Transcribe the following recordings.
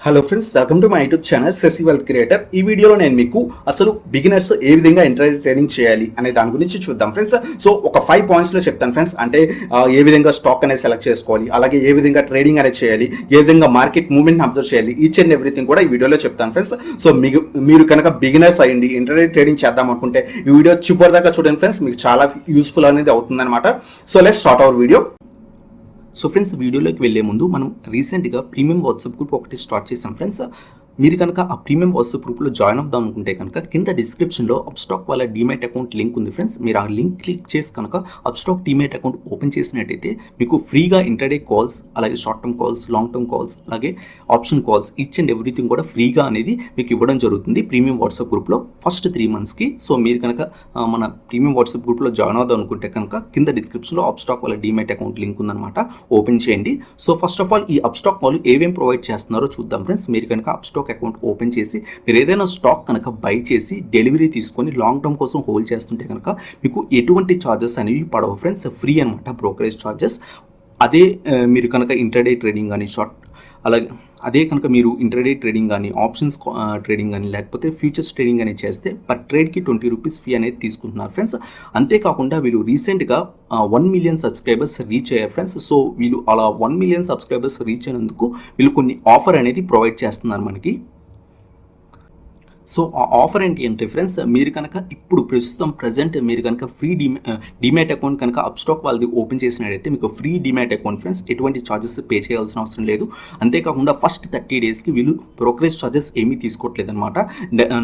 Hello friends, welcome to my YouTube channel Sashi wealth creator. ఈ వీడియోలో నేను మీకు అసలు బిగినర్స్ ఏ విధంగా ఇంటర్నెట్ ట్రేడింగ్ చేయాలి అనే దాని గురించి చూద్దాం ఫ్రెండ్స్. సో ఒక 5 పాయింట్స్లో చెప్తాను ఫ్రెండ్స్. అంటే ఏ విధంగా స్టాక్ అనేది సెలెక్ట్ చేసుకోవాలి, అలాగే ఏ విధంగా ట్రేడింగ్ అనేది చేయాలి, ఏ విధంగా మార్కెట్ మూవ్మెంట్ అబ్జర్వ్ చేయాలి, ఈచ్ అండ్ ఎవ్రీథింగ్ కూడా ఈ వీడియోలో చెప్తాను ఫ్రెండ్స్. సో మీరు కనుక బిగినర్స్ అయ్యండి ఇంటర్నెట్ ట్రేడింగ్ చేద్దాం అనుకుంటే ఈ వీడియో చివరి దాకా చూడండి ఫ్రెండ్స్, మీకు చాలా యూస్ఫుల్ అనేది అవుతుంది అనమాట. So let's start our video. So friends, వీడియోలోకి వెళ్లే ముందు మనం రీసెంట్గా ప్రీమియం వాట్సాప్ గ్రూప్ ఒకటి స్టార్ట్ చేసాం ఫ్రెండ్స్. మీరు కనుక ఆ ప్రీమియం వాట్సాప్ గ్రూప్లో జాయిన్ అవుదాం అనుకుంటే కనుక కింద డిస్క్రిప్షన్లో అప్స్టాక్ వాళ్ళ డీమేట్ అకౌంట్ లింక్ ఉంది ఫ్రెండ్స్. మీరు ఆ లింక్ క్లిక్ చేసి కనుక అప్స్టాక్ డీమేట్ అకౌంట్ ఓపెన్ చేసినట్టయితే మీకు ఫ్రీగా ఇంటర్డే కాల్స్, అలాగే short term calls, long term calls, అలాగే option calls, each and everything కూడా ఫ్రీగా అనేది మీకు ఇవ్వడం జరుగుతుంది ప్రీమియం వాట్సాప్ గ్రూప్లో ఫస్ట్ 3 monthsకి. సో మీరు కనుక మన ప్రీమియం వాట్సాప్ గ్రూప్లో జాయిన్ అవుదాం అనుకుంటే కనుక కింద డిస్క్రిప్షన్లో అప్స్టాక్ వాళ్ళ డీమేట్ అకౌంట్ లింక్ ఉందన్నమాట, ఓపెన్ చేయండి. సో ఫస్ట్ ఆఫ్ ఆల్ ఈ అప్స్టాక్ వాళ్ళు ఏమేం ప్రొవైడ్ చేస్తున్నారో చూద్దాం ఫ్రెండ్స్. మీరు కనుక అప్స్టాక్ అకౌంట్ ఓపెన్ చేసి మీరు ఏదైనా స్టాక్ కనుక బై చేసి డెలివరీ తీసుకొని లాంగ్ టర్మ్ కోసం హోల్డ్ చేస్తుంటే కనుక మీకు ఎటువంటి ఛార్జెస్ అనేవి పడవు ఫ్రెండ్స్, ఫ్రీ అనమాట బ్రోకరేజ్ ఛార్జెస్. అదే మీరు కనుక ఇంటర్డే ట్రేడింగ్ కానీ అదే కనుక మీరు ఇంటర్డే ట్రేడింగ్ కానీ ఆప్షన్స్ ట్రేడింగ్ కానీ లేకపోతే ఫ్యూచర్స్ ట్రేడింగ్ అనేది చేస్తే పర్ ట్రేడ్కి 20 రూపీస్ ఫీ అనేది తీసుకుంటున్నారు ఫ్రెండ్స్. అంతేకాకుండా వీళ్ళు రీసెంట్గా 1 million సబ్స్క్రైబర్స్ రీచ్ అయ్యారు ఫ్రెండ్స్. సో వీళ్ళు అలా 1 million సబ్స్క్రైబర్స్ రీచ్ అయినందుకు వీళ్ళు కొన్ని ఆఫర్ అనేది ప్రొవైడ్ చేస్తున్నారు మనకి. సో ఆ ఆఫర్ ఏంటి అంటే ఫ్రెండ్స్, మీరు కనుక ఇప్పుడు ప్రజెంట్ మీరు కనుక ఫ్రీ డిమాట్ అకౌంట్ కనుక అప్స్టాక్ వాళ్ళది ఓపెన్ చేసినట్టయితే మీకు ఫ్రీ డిమాట్ అకౌంట్ ఫ్రెండ్స్, ఎటువంటి ఛార్జెస్ పే చేయాల్సిన అవసరం లేదు. అంతేకాకుండా ఫస్ట్ 30 daysకి వీళ్ళు బ్రోకరేజ్ ఛార్జెస్ ఏమీ తీసుకోవట్లేదు అనమాట.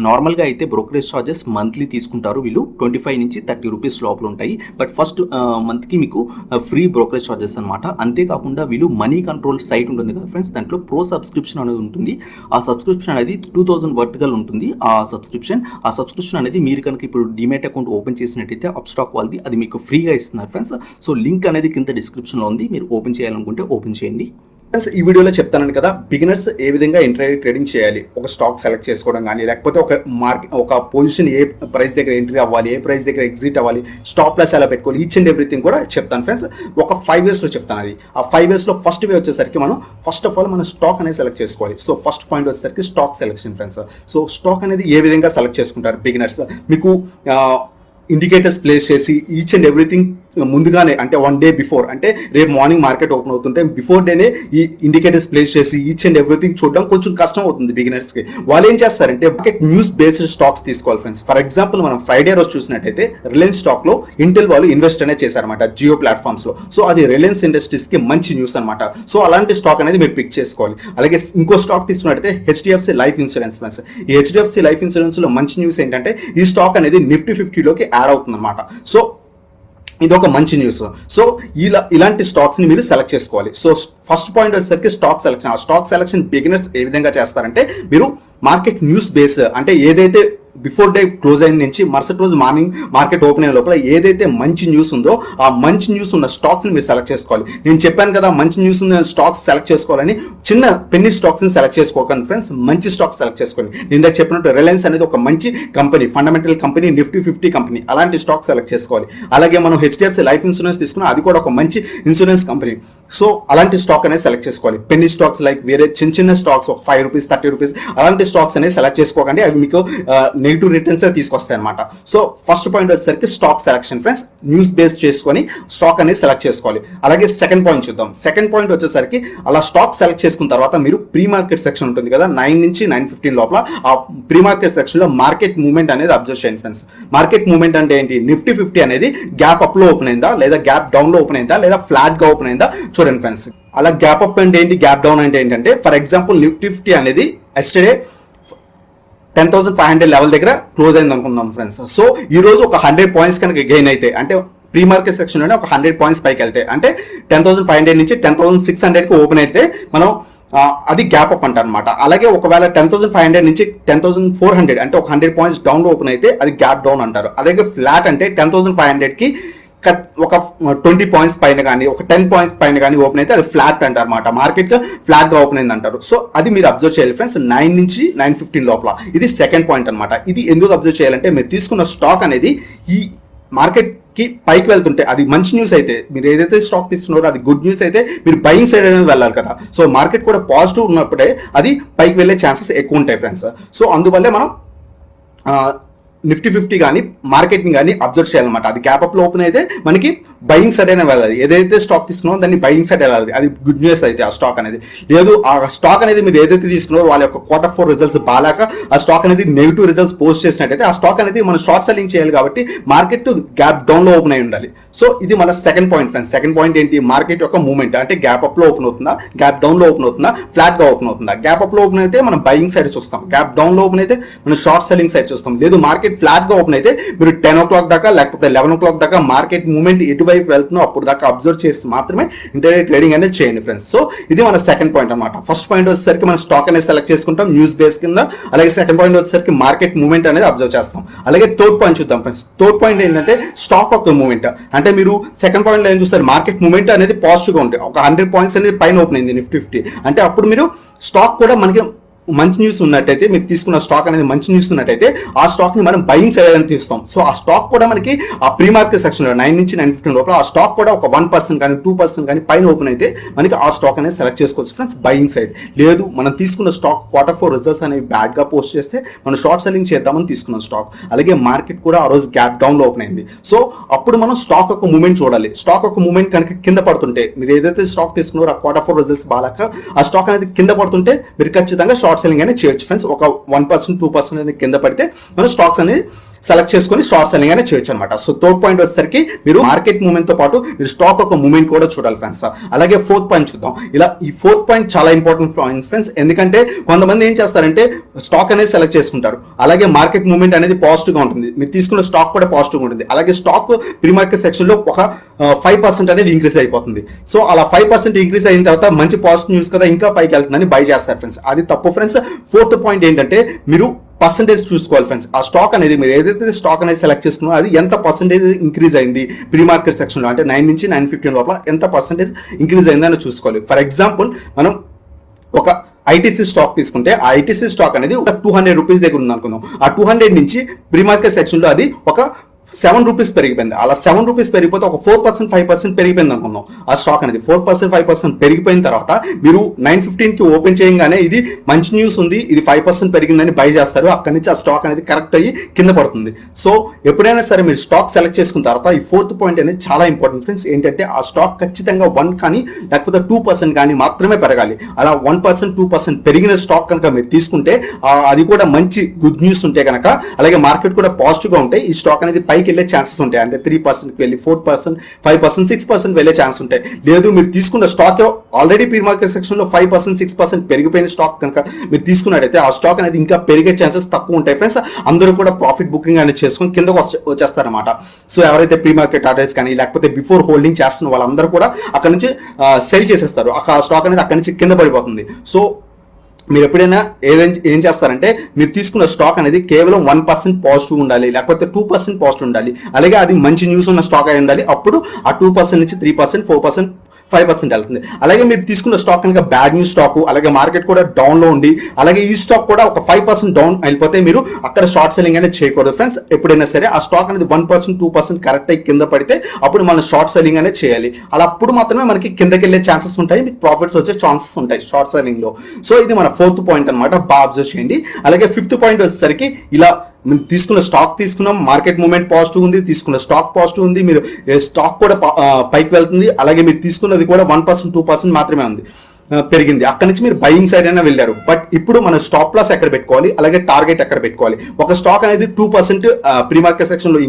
నార్మల్గా అయితే బ్రోకరేజ్ ఛార్జెస్ మంత్లీ తీసుకుంటారు వీళ్ళు, 25 నుంచి 30 రూపీస్ లోపల ఉంటాయి. బట్ ఫస్ట్ మంత్కి మీకు ఫ్రీ బ్రోకరేజ్ ఛార్జెస్ అనమాట. అంతేకాకుండా వీళ్ళు మనీ కంట్రోల్ సైట్ ఉంటుంది కదా ఫ్రెండ్స్, దాంట్లో ప్రో సబ్స్క్రిప్షన్ అనేది ఉంటుంది. ఆ సబ్స్క్రిప్షన్ అనేది 2000 వర్టికల్ ఉంటుంది. ఆ సబ్స్క్రిప్షన్ అనేది మీరు కనుక ఇప్పుడు డిమాట్ అకౌంట్ ఓపెన్ చేసినట్టయితే అప్స్టాక్ వాళ్ళది అది మీకు ఫ్రీగా ఇస్తున్నారు ఫ్రెండ్స్. సో లింక్ అనేది కింద డిస్క్రిప్షన్లో ఉంది, మీరు ఓపెన్ చేయాలనుకుంటే ఓపెన్ చేయండి. ఫ్రెండ్స్, ఈ వీడియోలో చెప్తాను కదా బిగినర్స్ ఏ విధంగా ఇంటర్డే ట్రేడింగ్ చేయాలి. ఒక స్టాక్ సెలెక్ట్ చేసుకోవడం కానీ, లేకపోతే ఒక పొజిషన్ ఏ ప్రైస్ దగ్గర ఎంట్రీ అవ్వాలి, ఏ ప్రైస్ దగ్గర ఎగ్జిట్ అవ్వాలి, స్టాప్ లాస్ ఎలా పెట్టుకోవాలి, ఈచ్ అండ్ ఎవ్రీథింగ్ కూడా చెప్తాను ఫ్రెండ్స్. ఒక 5 waysలో చెప్తాను. అది ఆ 5 waysలో ఫస్ట్ వే వచ్చేసరికి మనం ఫస్ట్ ఆఫ్ ఆల్ మన స్టాక్ అనేది సెలెక్ట్ చేసుకోవాలి. సో ఫస్ట్ పాయింట్ వచ్చేసరికి stock selection friends. So stock అనేది ఏ విధంగా సెలెక్ట్ చేసుకుంటారు బిగినర్స్, మీకు ఇండికేటర్స్ ప్లేస్ చేసి ఈచ్ అండ్ ఎవ్రీథింగ్ ముందుగానే, అంటే 1 day బిఫోర్, అంటే రేపు మార్నింగ్ మార్కెట్ ఓపెన్ అవుతుంటే బిఫోర్ డేనే ఈ ఇండికేటర్స్ ప్లేస్ చేసి ఈచ్ అండ్ ఎవ్రీథింగ్ చూడడం కొంచెం కష్టం అవుతుంది బిగినర్స్కి. వాళ్ళు ఏం చేస్తారంటే మార్కెట్ న్యూస్ బేస్డ్ స్టాక్స్ తీసుకోవాలి ఫ్రెండ్స్. ఫర్ ఎగ్జాంపుల్ మనం ఫ్రైడే రోజు చూసినట్టయితే రిలయన్స్ స్టాక్లో ఇంటెల్ వాళ్ళు ఇన్వెస్ట్ అనేది చేశారన్నమాట జియో ప్లాట్ఫామ్స్లో. సో అది రిలయన్స్ ఇండస్ట్రీస్కి మంచి న్యూస్ అనమాట. సో అలాంటి స్టాక్ అనేది మీరు పిక్ చేసుకోవాలి. అలాగే ఇంకో స్టాక్ తీసుకున్నట్టయితే హెచ్డిఎఫ్సి లైఫ్ ఇన్సూరెన్స్ ఫ్రెండ్స్. ఈ హెచ్డిఎఫ్సి లైఫ్ ఇన్సూరెన్స్లో మంచి న్యూస్ ఏంటంటే ఈ స్టాక్ అనేది నిఫ్టీ 50లోకి యాడ్ అవుతుంది అనమాట. సో ఇది ఒక మంచి న్యూస్. సో ఇలాంటి స్టాక్స్ని మీరు సెలెక్ట్ చేసుకోవాలి. సో ఫస్ట్ పాయింట్ వచ్చేసరికి స్టాక్ సెలెక్షన్. ఆ స్టాక్ సెలెక్షన్ బిగినర్స్ ఏ విధంగా చేస్తారంటే మీరు మార్కెట్ న్యూస్ బేస్, అంటే ఏదైతే బిఫోర్ డే క్లోజ్ అయిన నుంచి మరుసటి రోజు మార్నింగ్ మార్కెట్ ఓపెన్ అయిన లోపల ఏదైతే మంచి న్యూస్ ఉందో ఆ మంచి న్యూస్ ఉన్న స్టాక్స్ని మీరు సెలెక్ట్ చేసుకోవాలి. నేను చెప్పాను కదా మంచి న్యూస్ ఉన్న స్టాక్స్ సెలెక్ట్ చేసుకోవాలని. చిన్న పెన్ని స్టాక్స్ని సెలెక్ట్ చేసుకోకండి ఫ్రెండ్స్, మంచి స్టాక్స్ సెలెక్ట్ చేసుకోండి. నేను ఇందాక చెప్పినట్టు రిలయన్స్ అనేది ఒక మంచి company, fundamental company, Nifty 50 company, అలాంటి స్టాక్స్ సెలెక్ట్ చేసుకోవాలి. అలాగే మనం హెచ్డిఎఫ్సి లైఫ్ ఇన్సూరెన్స్ తీసుకున్నా, అది కూడా ఒక మంచి ఇన్సూరెన్స్ కంపెనీ. సో అలాంటి స్టాక్ అనేది సెలెక్ట్ చేసుకోవాలి. పెన్ని స్టాక్స్ లైక్ వేరే చిన్న స్టాక్స్ ఒక 5 రూపీస్ 30 రూపీస్ అలాంటి స్టాక్స్ అనేది సెలెక్ట్ చేసుకోకండి, అవి మీకు నెగిటివ్ రిటర్న్స్ తీసుకొస్తాయి అనమాట. సో ఫస్ట్ పాయింట్ వచ్చేసరికి stock selection friends, news base చేసుకొని స్టాక్ అనేది సెలెక్ట్ చేసుకోవాలి. అలాగే సెకండ్ పాయింట్ చూద్దాం. సెకండ్ పాయింట్ వచ్చేసరికి అలా స్టాక్ సెలెక్ట్ చేసుకున్న తర్వాత మీరు ప్రీ మార్కెట్ సెక్షన్ ఉంటుంది కదా 9 నుంచి 9:15 లోపల, ఆ ప్రీ మార్కెట్ సెక్షన్లో మార్కెట్ మూవ్మెంట్ అనేది అబ్జర్వ్ చేయండి ఫ్రెండ్స్. మార్కెట్ మూవ్మెంట్ అంటే ఏంటి, నిఫ్టీ 50 అనేది గ్యాప్ అప్ లో ఓపెన్ అయిందా, లేదా గ్యాప్ డౌన్ లో ఓపెన్ అయిందా, లేదా ఫ్లాట్ గా ఓపెన్ అయిందా చూడండి ఫ్రెండ్స్. అలా గ్యాప్ అప్ అంటే ఏంటి, గ్యాప్ డౌన్ అంటే ఏంటంటే ఫర్ ఎగ్జాంపుల్ నిఫ్టీ 50 అనేది ఎస్టర్డే 10,500 లెవెల్ దగ్గర క్లోజ్ అయింది అనుకున్నాం ఫ్రెండ్స్. సో ఈ రోజు ఒక 100 points కనుక గెయిన్ అయితే, అంటే ప్రీ మార్కెట్ సెక్షన్లోనే ఒక 100 points పైకి వెళ్తే, అంటే 10,500 నుంచి 10,600కి ఓపెన్ అయితే మనం అది గ్యాప్ అప్ అంటారు అనమాట. అలాగే ఒకవేళ 10,500 నుంచి 10,400 అంటే ఒక 100 points డౌన్ ఓపెన్ అయితే అది గ్యాప్ డౌన్ అంటారు. అలాగే ఫ్లాట్ అంటే 10,500కి ఒక 20 points పైన కానీ ఒక 10 points పైన కానీ ఓపెన్ అయితే అది ఫ్లాట్ అంటారు అనమాట. మార్కెట్ ఫ్లాట్ గా ఓపెన్ అయింది అంటారు. సో అది మీరు అబ్జర్వ్ చేయాలి ఫ్రెండ్స్ 9 నుంచి 9:15 లోపల. ఇది సెకండ్ పాయింట్ అనమాట. ఇది ఎందుకు అబ్జర్వ్ చేయాలంటే మీరు తీసుకున్న స్టాక్ అనేది ఈ మార్కెట్ కి పైకి వెళ్తుంటే అది మంచి న్యూస్ అయితే, మీరు ఏదైతే స్టాక్ తీసుకున్నారో అది గుడ్ న్యూస్ అయితే మీరు బయింగ్ సైడ్ అనేది వెళ్ళాలి కదా. సో మార్కెట్ కూడా పాజిటివ్ ఉన్నప్పుడే అది పైకి వెళ్ళే ఛాన్సెస్ ఎక్కువ ఉంటాయి ఫ్రెండ్స్. సో అందువల్లే మనం నిఫ్టీ 50 కానీ మార్కెట్ని కానీ అబ్జర్వ్ చేయాలన్నమాట. అది గ్యాప్ అప్ లో ఓపెన్ అయితే మనకి బయింగ్ సైడ్ అయినా వెళ్ళాలి. ఏదైతే స్టాక్ తీసుకున్నారో దాన్ని బయింగ్ సైడ్ వెళ్ళాలి, అది గుడ్ న్యూస్ అయితే ఆ స్టాక్ అనేది. లేదు ఆ స్టాక్ అనేది మీరు ఏదైతే తీసుకున్నారో వాళ్ళ యొక్క Q4 రిజల్ట్స్ బాగాక ఆ స్టాక్ అనేది నెగిటివ్ రిజల్ట్స్ పోస్ట్ చేసినట్టయితే ఆ స్టాక్ అనేది మనం షార్ట్ సెల్లింగ్ చేయాలి. కాబట్టి మార్కెట్ గ్యాప్ డౌన్ లో ఓపెన్ అయి ఉండాలి. సో ఇది మన second point friends. Second point ఏంటి, మార్కెట్ యొక్క మూవ్మెంట్ అంటే గ్యాప్ అప్ లో ఓపెన్ అవుతుందా, గ్యాప్ డౌన్ లో ఓపెన్ అవుతుందా, ఫ్లాట్ గా ఓపెన్ అవుతుందా. గ్యాప్ అప్ లో ఓపెన్ అయితే మనం బయింగ్ సైడ్ చూస్తాం, గ్యాప్ డౌన్ లో ఓపెన్ అయితే మనం షార్ట్ సెల్లింగ్ సైడ్ చూస్తాం. లేదు మార్కెట్ ఫ్లాట్ గా ఓపెన్ అయితే మీరు 10 o'clock దాకా లేకపోతే 11 o'clock దాకా మార్కెట్ మూవ్మెంట్ ఎటువైపు వెళ్తుందో అప్పుడు దాకా అబ్జర్వ్ చేసి మాత్రమే ఇంటర్డే ట్రేడింగ్ అనేది చేయండి ఫ్రెండ్స్. సో ఇది మన సెకండ్ పాయింట్ అనమాట. ఫస్ట్ పాయింట్ వచ్చేసరికి మనం స్టాక్ అనేది సెలెక్ట్ చేసుకుంటాం న్యూస్ బేస్ కింద. అలాగే సెకండ్ పాయింట్ వచ్చేసరికి మార్కెట్ మూవ్మెంట్ అనేది అబ్జర్వ్ చేస్తాం. అలాగే థర్డ్ పాయింట్ చూద్దాం ఫ్రెండ్స్. థర్డ్ పాయింట్ ఏంటంటే స్టాక్ యొక్క మూవ్మెంట్. అంటే మీరు సెకండ్ పాయింట్ లో ఏం చూస్తారు, మార్కెట్ మూవ్మెంట్ అనేది పాజిటివ్ గా ఉంటాయి. ఒక 100 points అనేది పైన ఓపెన్ అయింది నిఫ్టీ 50 అంటే అప్పుడు మీరు స్టాక్ కూడా మనకి మంచి న్యూస్ ఉన్నట్టయితే, మీరు తీసుకున్న స్టాక్ అనేది మంచి న్యూస్ ఉన్నట్టయితే ఆ స్టాక్ ని మనం బయింగ్ సైడ్ అని తీస్తాం. సో ఆ స్టాక్ కూడా మనకి ఆ ప్రీ మార్కెట్ సెక్షన్ లో 9 నుంచి 9:15 లోపల ఆ స్టాక్ కూడా ఒక 1% కానీ 2% కానీ పైన ఓపెన్ అయితే మనకి ఆ స్టాక్ అనేది సెలెక్ట్ చేసుకోవచ్చు ఫ్రెండ్స్ బయింగ్ సైడ్. లేదు మనం తీసుకున్న స్టాక్ Q4 రిజల్ట్స్ అనేవి బ్యాడ్ గా పోస్ట్ చేస్తే మనం షార్ట్ సెల్లింగ్ చేద్దామని తీసుకున్న స్టాక్. అలాగే మార్కెట్ కూడా ఆ రోజు గ్యాప్ డౌన్ లో ఓపెన్ అయింది. సో అప్పుడు మనం స్టాక్ యొక్క మూవ్మెంట్ చూడాలి. స్టాక్ యొక్క మూవ్మెంట్ కనుక కింద పడుతుంటే, మీరు ఏదైతే స్టాక్ తీసుకున్నారో ఆ Q4 రిజల్ట్స్ బాగాక ఆ స్టాక్ అనేది కింద పడుతుంటే మీరు ఖచ్చితంగా షార్ట్ సెల్లింగ్ అనేది చేయొచ్చు ఫ్రెండ్స్. ఒక 1% 2% అనేది కింద పడితే మనం స్టాక్స్ అనేది సెలెక్ట్ చేసుకొని షార్ట్ సెల్లింగ్ అనేది చేయొచ్చు అనమాట. సో థర్డ్ పాయింట్ వచ్చేసరికి మీరు మార్కెట్ మూవ్మెంట్ తో పాటు మీరు స్టాక్ ఒక మూవ్మెంట్ కూడా చూడాలి ఫ్రెండ్స్. అలాగే ఫోర్త్ పాయింట్ చూద్దాం. ఇలా ఈ ఫోర్త్ పాయింట్ చాలా ఇంపార్టెంట్ పాయింట్ ఫ్రెండ్స్. ఎందుకంటే కొంతమంది ఏం చేస్తారంటే స్టాక్ అనేది సెలెక్ట్ చేసుకుంటారు, అలాగే మార్కెట్ మూవ్మెంట్ అనేది పాజిటివ్ గా ఉంటుంది, మీరు తీసుకున్న స్టాక్ కూడా పాజిటివ్ గా ఉంటుంది, అలాగే స్టాక్ ప్రీ మార్కెట్ సెక్షన్ లో ఒక 5% అనేది ఇంక్రీజ్ అయిపోతుంది. సో అలా 5% ఇంక్రీజ్ అయిన తర్వాత మంచి పాజిటివ్ న్యూస్ కదా ఇంకా పైకి వెళ్తుందని బై చేస్తారు ఫ్రెండ్స్. అది తప్పు ఫ్రెండ్స్. ఫోర్త్ పాయింట్ ఏంటంటే మీరు పర్సెంటేజ్ చూసుకోవాలి ఫ్రెండ్స్. ఆ స్టాక్ అనేది మీరు ఏదైతే స్టాక్ అనేది సెలెక్ట్ చేసుకున్నారో అది ఎంత పర్సెంటేజ్ ఇంక్రీజ్ అయింది ప్రీ మార్కెట్ సెక్షన్ లో, అంటే 9 నుంచి 9:15 లోపల ఎంత పర్సెంటేజ్ ఇంక్రీజ్ అయిందని చూసుకోవాలి. ఫర్ ఎగ్జాంపుల్ మనం ఒక ఐటీసీ స్టాక్ తీసుకుంటే ఆ ఐటీసీ స్టాక్ అనేది ఒక 200 రూపీస్ దగ్గర ఉంది అనుకుందాం. ఆ 200 నుంచి ప్రీ మార్కెట్ సెక్షన్ లో అది ఒక 7 రూపీస్ పెరిగిపోయింది. అలా 7 రూపీస్ పెరిగిపోతే ఒక 4% 5% పెరిగిపోయింది అనుకున్నాం. ఆ స్టాక్ అనేది 4% 5% పెరిగిపోయిన తర్వాత మీరు 9:15 కి ఓపెన్ చేయగానే ఇది మంచి న్యూస్ ఉంది, ఇది 5% పెరిగిందని బై చేస్తారు. అక్కడి నుంచి ఆ స్టాక్ అనేది కరెక్ట్ అయ్యి కింద పడుతుంది. సో ఎప్పుడైనా సరే మీరు స్టాక్ సెలెక్ట్ చేసుకున్న తర్వాత ఈ ఫోర్త్ పాయింట్ అనేది చాలా ఇంపార్టెంట్ ఫ్రెండ్స్. ఏంటంటే ఆ స్టాక్ ఖచ్చితంగా 1 కానీ లేకపోతే 2% కానీ మాత్రమే పెరగాలి. అలా 1% 2% పెరిగిన స్టాక్ కనుక మీరు తీసుకుంటే అది కూడా మంచి గుడ్ న్యూస్ ఉంటే కనుక, అలాగే మార్కెట్ కూడా పాజిటివ్ గా ఉంటే ఈ స్టాక్ అనేది పైకి వెళ్ళే ఛాన్సెస్ ఉంటాయి. అంటే 3% వెళ్ళి 4%, 5%, 6% వెళ్ళే ఛాన్స్ ఉంటాయి. లేదు మీరు తీసుకున్న stock already pre market section లో 5% 6% పెరిగిపోయిన స్టాక్ కనుక మీరు తీసుకున్నట్టయితే ఆ స్టాక్ అనేది ఇంకా పెరిగే ఛాన్సెస్ తక్కువ ఉంటాయి ఫ్రెండ్స్. అందరూ కూడా ప్రాఫిట్ బుకింగ్ అనేది చేసుకొని కిందకు వచ్చేస్తారనమాట. సో ఎవరైతే ప్రీ మార్కెట్ ఆర్డర్స్ కానీ లేకపోతే బిఫోర్ హోల్డింగ్ చేస్తున్న వాళ్ళందరూ కూడా అక్కడ నుంచి సెల్ చేసేస్తారు. ఆ స్టాక్ అనేది అక్కడి నుంచి కింద పడిపోతుంది. సో మీరు ఎప్పుడైనా ఏం చేస్తారంటే మీరు తీసుకున్న స్టాక్ అనేది కేవలం 1% పాజిటివ్ ఉండాలి, లేకపోతే 2% పాజిటివ్ ఉండాలి, అలాగే అది మంచి న్యూస్ ఉన్న స్టాక్ అయి ఉండాలి. అప్పుడు ఆ 2% నుంచి 3%, 4%, 5% వెళ్తుంది. అలాగే మీరు తీసుకున్న స్టాక్ కనుక బ్యాడ్ న్యూస్ స్టాక్, అలాగే మార్కెట్ కూడా డౌన్ లో ఉండి అలాగే ఈ స్టాక్ కూడా ఒక 5% డౌన్ అయిపోతే మీరు అక్కడ షార్ట్ సెల్లింగ్ అనేది చేయకూడదు ఫ్రెండ్స్. ఎప్పుడైనా సరే ఆ స్టాక్ అనేది 1% 2% కరెక్ట్ అయ్యి కింద పడితే అప్పుడు మనం షార్ట్ సెల్లింగ్ అనేది చేయాలి. అలా అప్పుడు మాత్రమే మనకి కిందకి వెళ్ళే ఛాన్సెస్ ఉంటాయి, మీకు ప్రాఫిట్స్ వచ్చే ఛాన్సెస్ ఉంటాయి షార్ట్ సెల్లింగ్ లో. సో ఇది మన ఫోర్త్ పాయింట్ అనమాట, బాగా అబ్జర్వ్ చేయండి. అలాగే ఫిఫ్త్ పాయింట్ వచ్చేసరికి ఇలా తీసుకున్న స్టాక్ తీసుకున్నాం, మార్కెట్ మూవ్మెంట్ పాజిటివ్ ఉంది, తీసుకున్న స్టాక్ పాజిటివ్ ఉంది, మీరు స్టాక్ కూడా పైకి వెళ్తుంది, అలాగే మీరు తీసుకున్నది కూడా 1% 2% మాత్రమే ఉంది పెరిగింది. అక్కడ నుంచి మీరు బయింగ్ సైడ్ అయినా వెళ్ళారు. బట్ ఇప్పుడు మన స్టాప్ లాస్ ఎక్కడ పెట్టుకోవాలి, అలాగే టార్గెట్ ఎక్కడ పెట్టుకోవాలి. ఒక స్టాక్ అనేది 2% ప్రీ మార్కెట్ సెక్షన్ లో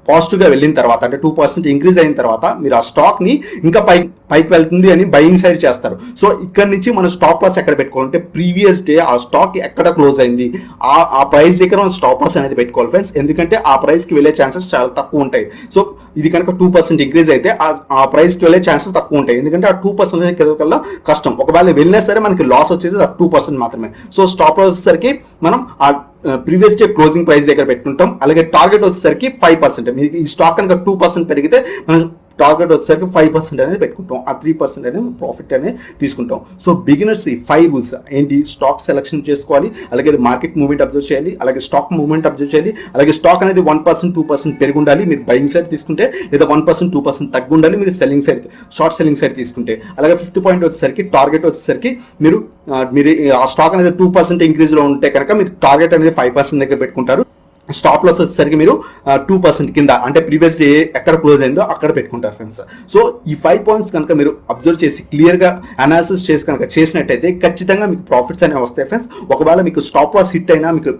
పాజిటివ్ గా వెళ్ళిన తర్వాత, అంటే 2% ఇంక్రీజ్ అయిన తర్వాత మీరు ఆ స్టాక్ ని ఇంకా పైకి వెళ్తుంది అని బయింగ్ సైడ్ చేస్తారు. సో ఇక్కడ నుంచి మనం స్టాప్ లాస్ ఎక్కడ పెట్టుకోవాలంటే ప్రీవియస్ డే ఆ స్టాక్ ఎక్కడ క్లోజ్ అయింది ఆ ప్రైస్ దగ్గర మనం స్టాప్ లాస్ అనేది పెట్టుకోవాలి ఫ్రెండ్స్. ఎందుకంటే ఆ ప్రైస్ కి వెళ్ళే ఛాన్సెస్ చాలా తక్కువ ఉంటాయి. సో ఇది కనుక 2% ఇంక్రీజ్ అయితే ఆ ప్రైస్ కి వెళ్ళే ఛాన్సెస్ తక్కువ ఉంటాయి. ఎందుకంటే ఆ 2% అనేది కల్లా కష్టం. ఒకవేళ వెళ్ళినా సరే మనకి లాస్ వచ్చేసి 2% మాత్రమే. సో స్టాప్ లాస్ వచ్చేసరికి మనం ఆ ప్రీవియస్ డే క్లోజింగ్ ప్రైస్ దగ్గర పెట్టుకుంటాం. అలాగే టార్గెట్ వచ్చేసరికి 5%. మీకు ఈ స్టాక్ కనుక 2% పెరిగితే మనం టార్గెట్ వచ్చేసరికి 5% అనేది పెట్టుకుంటాం. ఆ 3% అనేది ప్రాఫిట్ అనేది తీసుకుంటాం. సో బిగినర్స్ ఈ 5 రూల్స్ ఏంటి, స్టాక్ సెలెక్షన్ చేసుకోవాలి, అలాగే మార్కెట్ మూవ్మెంట్ అబ్జర్వ్ చేయాలి, అలాగే స్టాక్ మూవ్మెంట్ అబ్జర్వ్ చేయాలి, అలాగే స్టాక్ అనేది 1% 2% పెరిగి ఉండాలి మీరు బయింగ్ సైడ్ తీసుకుంటే, లేదా 1% 2% తగ్గి ఉండాలి మీరు selling side short selling side తీసుకుంటే. అలాగే 5th పాయింట్ వచ్చేసరికి టార్గెట్ వచ్చేసరికి మీరు ఆ స్టాక్ అనేది 2% ఇంక్రీజ్ లో ఉంటే కనుక మీరు టార్గెట్ అనేది 5% దగ్గర పెట్టుకుంటారు. స్టాప్ లాస్ వచ్చేసరికి మీరు 2% కింద, అంటే ప్రీవియస్ డే ఎక్కడ క్లోజ్ అయిందో అక్కడ పెట్టుకుంటారు ఫ్రెండ్స్. సో ఈ 5 పాయింట్స్ కనుక మీరు అబ్జర్వ్ చేసి క్లియర్గా అనాలిసిస్ చేసి కనుక చేసినట్టయితే ఖచ్చితంగా మీకు ప్రాఫిట్స్ అనేవి వస్తాయి ఫ్రెండ్స్. ఒకవేళ మీకు స్టాప్ లాస్ హిట్ అయినా మీకు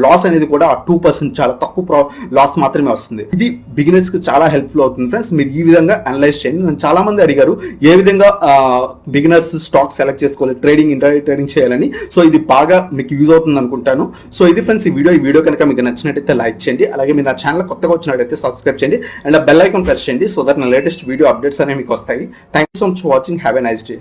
లాస్ అనేది కూడా 2% చాలా తక్కువ లాస్ మాత్రమే వస్తుంది. ఇది బిగినర్స్ కి చాలా హెల్ప్ఫుల్ అవుతుంది ఫ్రెండ్స్. మీరు ఈ విధంగా అనలైజ్ చేయండి. నన్ను చాలా మంది అడిగారు ఏ విధంగా బిగినర్స్ స్టాక్ సెలెక్ట్ చేసుకోవాలి, ట్రేడింగ్ ఇంట్రాడే ట్రేడింగ్ చేయాలని. సో ఇది బాగా మీకు యూజ్ అవుతుంది అనుకుంటాను. సో ఇది ఫ్రెండ్స్ ఈ వీడియో కనుక మీకు నచ్చినట్టయితే లైక్ చేయండి, అలాగే మీరు నా ఛానల్ కొత్తగా వచ్చినట్టయితే సబ్స్క్రైబ్ చేయండి అండ్ బెల్ ఐకాన్ ప్రెస్ చేయండి. సో దట్ నా లేటెస్ట్ వీడియో అప్డేట్స్ అనేవి మీకు వస్తాయి. Thank you so much for watching. Have a nice day.